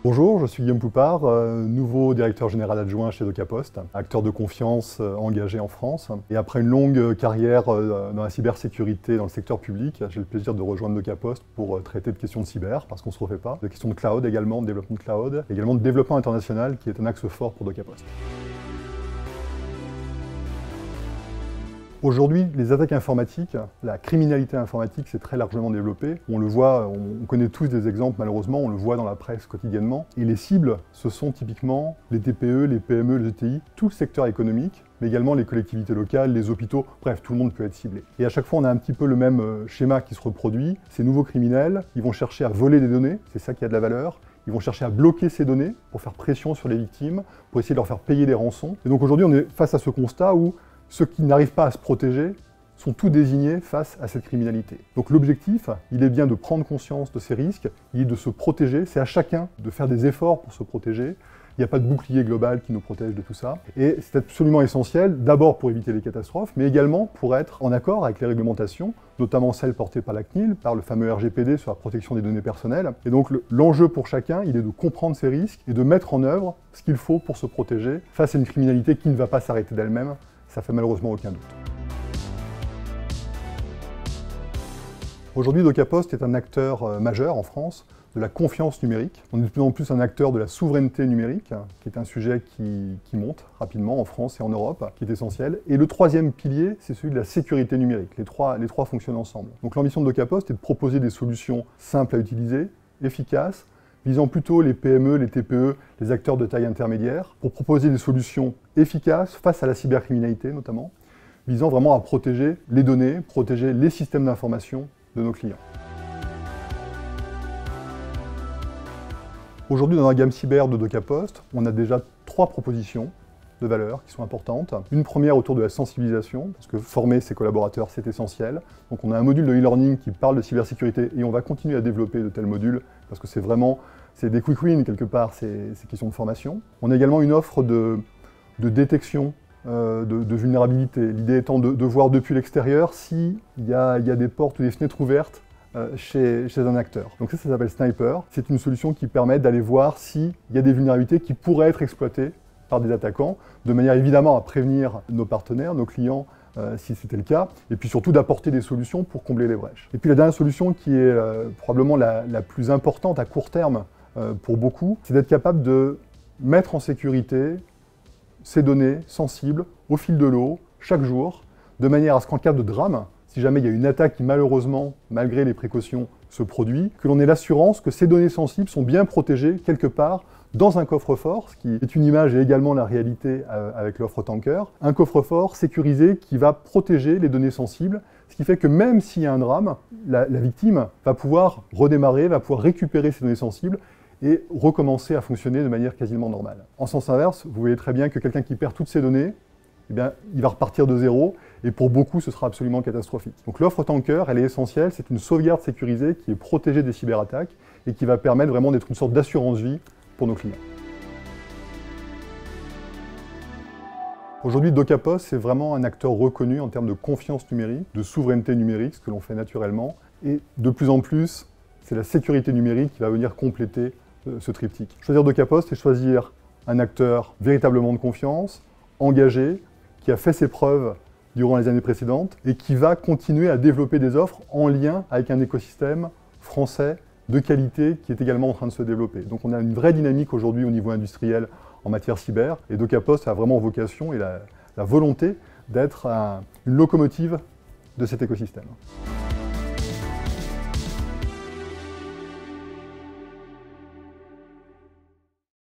Bonjour, je suis Guillaume Poupard, nouveau directeur général adjoint chez DocaPost, acteur de confiance engagé en France. Et après une longue carrière dans la cybersécurité dans le secteur public, j'ai le plaisir de rejoindre DocaPost pour traiter de questions de cyber, parce qu'on ne se refait pas, de questions de cloud également, de développement de cloud, également de développement international qui est un axe fort pour DocaPost. Aujourd'hui, les attaques informatiques, la criminalité informatique s'est très largement développée. On le voit, on connaît tous des exemples malheureusement, on le voit dans la presse quotidiennement. Et les cibles, ce sont typiquement les TPE, les PME, les ETI, tout le secteur économique, mais également les collectivités locales, les hôpitaux, bref, tout le monde peut être ciblé. Et à chaque fois, on a un petit peu le même schéma qui se reproduit. Ces nouveaux criminels, ils vont chercher à voler des données, c'est ça qui a de la valeur. Ils vont chercher à bloquer ces données pour faire pression sur les victimes, pour essayer de leur faire payer des rançons. Et donc aujourd'hui, on est face à ce constat où ceux qui n'arrivent pas à se protéger sont tous désignés face à cette criminalité. Donc l'objectif, il est bien de prendre conscience de ces risques, il est de se protéger, c'est à chacun de faire des efforts pour se protéger. Il n'y a pas de bouclier global qui nous protège de tout ça. Et c'est absolument essentiel, d'abord pour éviter les catastrophes, mais également pour être en accord avec les réglementations, notamment celles portées par la CNIL, par le fameux RGPD sur la protection des données personnelles. Et donc l'enjeu pour chacun, il est de comprendre ces risques et de mettre en œuvre ce qu'il faut pour se protéger face à une criminalité qui ne va pas s'arrêter d'elle-même. Ça fait malheureusement aucun doute. Aujourd'hui, DocaPost est un acteur majeur en France de la confiance numérique. On est de plus en plus un acteur de la souveraineté numérique, qui est un sujet qui monte rapidement en France et en Europe, qui est essentiel. Et le troisième pilier, c'est celui de la sécurité numérique. Les trois fonctionnent ensemble. Donc l'ambition de DocaPost est de proposer des solutions simples à utiliser, efficaces, visant plutôt les PME, les TPE, les acteurs de taille intermédiaire, pour proposer des solutions efficaces face à la cybercriminalité notamment, visant vraiment à protéger les données, protéger les systèmes d'information de nos clients. Aujourd'hui, dans la gamme cyber de DocaPost, on a déjà 3 propositions de valeur qui sont importantes. Une première autour de la sensibilisation, parce que former ses collaborateurs, c'est essentiel. Donc on a un module de e-learning qui parle de cybersécurité et on va continuer à développer de tels modules, parce que c'est des quick wins quelque part, ces questions de formation. On a également une offre de détection de vulnérabilité. L'idée étant de voir depuis l'extérieur s'il y a des portes ou des fenêtres ouvertes chez un acteur. Donc ça s'appelle Sniper. C'est une solution qui permet d'aller voir s'il y a des vulnérabilités qui pourraient être exploitées par des attaquants, de manière évidemment à prévenir nos partenaires, nos clients, si c'était le cas, et puis surtout d'apporter des solutions pour combler les brèches. Et puis la dernière solution qui est probablement la plus importante à court terme pour beaucoup, c'est d'être capable de mettre en sécurité ces données sensibles au fil de l'eau, chaque jour, de manière à ce qu'en cas de drame, si jamais il y a une attaque qui malheureusement, malgré les précautions, se produit, que l'on ait l'assurance que ces données sensibles sont bien protégées quelque part dans un coffre-fort, ce qui est une image et également la réalité avec l'offre Tanker, un coffre-fort sécurisé qui va protéger les données sensibles, ce qui fait que même s'il y a un drame, la victime va pouvoir redémarrer, va pouvoir récupérer ces données sensibles et recommencer à fonctionner de manière quasiment normale. En sens inverse, vous voyez très bien que quelqu'un qui perd toutes ces données, eh bien, il va repartir de zéro, et pour beaucoup, ce sera absolument catastrophique. Donc l'offre Tanker, elle est essentielle, c'est une sauvegarde sécurisée qui est protégée des cyberattaques, et qui va permettre vraiment d'être une sorte d'assurance-vie pour nos clients. Aujourd'hui, DocaPost, c'est vraiment un acteur reconnu en termes de confiance numérique, de souveraineté numérique, ce que l'on fait naturellement, et de plus en plus, c'est la sécurité numérique qui va venir compléter ce triptyque. Choisir DocaPost, c'est choisir un acteur véritablement de confiance, engagé, qui a fait ses preuves durant les années précédentes et qui va continuer à développer des offres en lien avec un écosystème français de qualité qui est également en train de se développer. Donc on a une vraie dynamique aujourd'hui au niveau industriel en matière cyber et DocaPost a vraiment vocation et la volonté d'être une locomotive de cet écosystème.